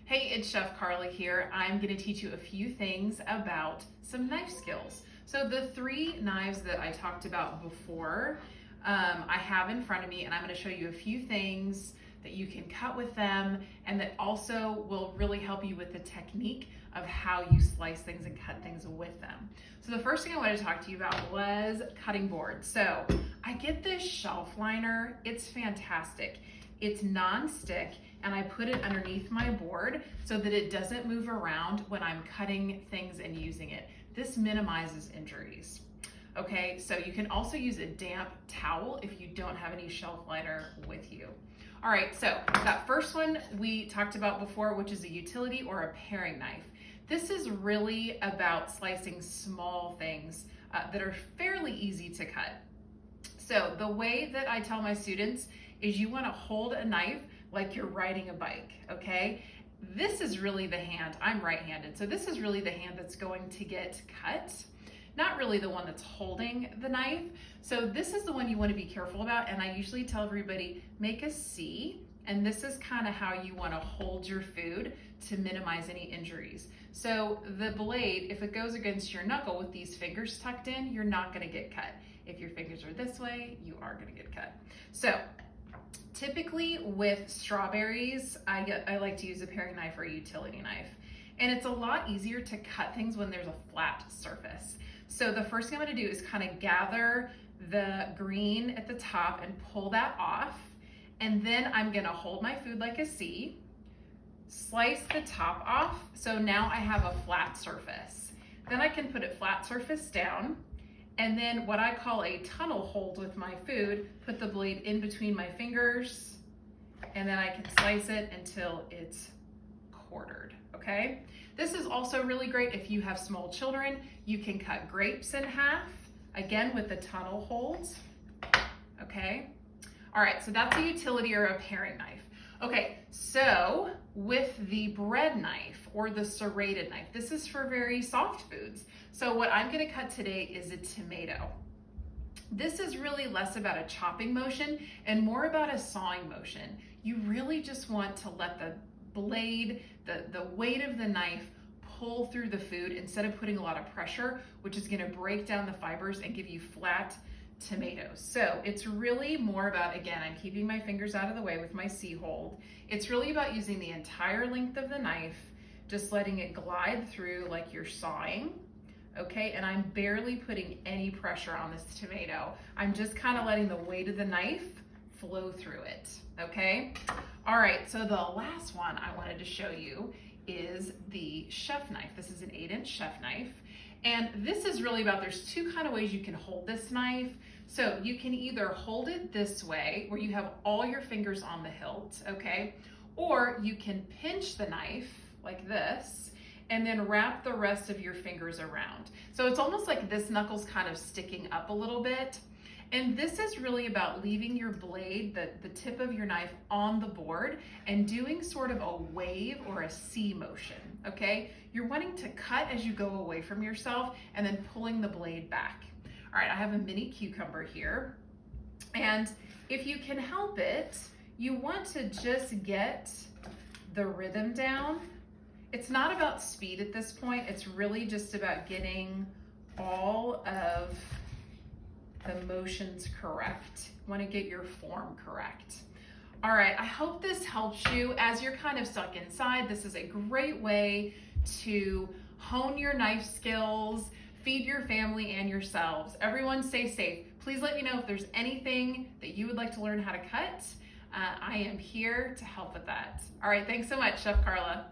Hey, it's Chef Carla here. I'm going to teach you a few things about some knife skills. So the three knives that I talked about before, I have in front of me, and I'm going to show you a few things that you can cut with them and that also will really help you with the technique of how you slice things and cut things with them. So the first thing I wanted to talk to you about was cutting boards. So I get this shelf liner. It's fantastic. It's non-stick, and I put it underneath my board so that it doesn't move around when I'm cutting things and using it. This minimizes injuries. Okay, so you can also use a damp towel if you don't have any shelf liner with you. All right, so that first one we talked about before, which is a utility or a paring knife. This is really about slicing small things that are fairly easy to cut. So the way that I tell my students is you want to hold a knife like you're riding a bike, okay? This is really the hand. I'm right-handed, so this is really the hand that's going to get cut, not really the one that's holding the knife. So this is the one you want to be careful about, and I usually tell everybody, make a C, and this is kind of how you want to hold your food to minimize any injuries. So the blade, if it goes against your knuckle with these fingers tucked in, you're not going to get cut. If your fingers are this way, you are going to get cut. So typically with strawberries, I like to use a paring knife or a utility knife. And it's a lot easier to cut things when there's a flat surface. So the first thing I'm going to do is kind of gather the green at the top and pull that off. And then I'm going to hold my food like a C, slice the top off. So now I have a flat surface. Then I can put it flat surface down. And then what I call a tunnel hold with my food, put the blade in between my fingers, and then I can slice it until it's quartered, okay? This is also really great if you have small children. You can cut grapes in half, again with the tunnel holds, okay? All right, so that's a utility or a paring knife. Okay, so with the bread knife or the serrated knife, this is for very soft foods. So what I'm gonna cut today is a tomato. This is really less about a chopping motion and more about a sawing motion. You really just want to let the blade, the weight of the knife pull through the food instead of putting a lot of pressure, which is gonna break down the fibers and give you flat tomatoes. So it's really more about, again, I'm keeping my fingers out of the way with my C hold. It's really about using the entire length of the knife, just letting it glide through like you're sawing, okay? And I'm barely putting any pressure on this tomato. I'm just kind of letting the weight of the knife flow through it, okay? All right, so the last one I wanted to show you is the chef knife. This is an 8-inch chef knife. And this is really about, there's two kind of ways you can hold this knife. So you can either hold it this way, where you have all your fingers on the hilt, okay? Or you can pinch the knife like this, and then wrap the rest of your fingers around. So it's almost like this knuckle's kind of sticking up a little bit. And this is really about leaving your blade, the tip of your knife on the board and doing sort of a wave or a C motion, okay? You're wanting to cut as you go away from yourself and then pulling the blade back. All right, I have a mini cucumber here. And if you can help it, you want to just get the rhythm down. It's not about speed at this point. It's really just about getting all of the motions correct. You want to get your form correct. All right, I hope this helps you as you're kind of stuck inside. This is a great way to hone your knife skills, feed your family and yourselves. Everyone stay safe. Please let me know if there's anything that you would like to learn how to cut. I am here to help with that. All right, thanks so much, Chef Carla.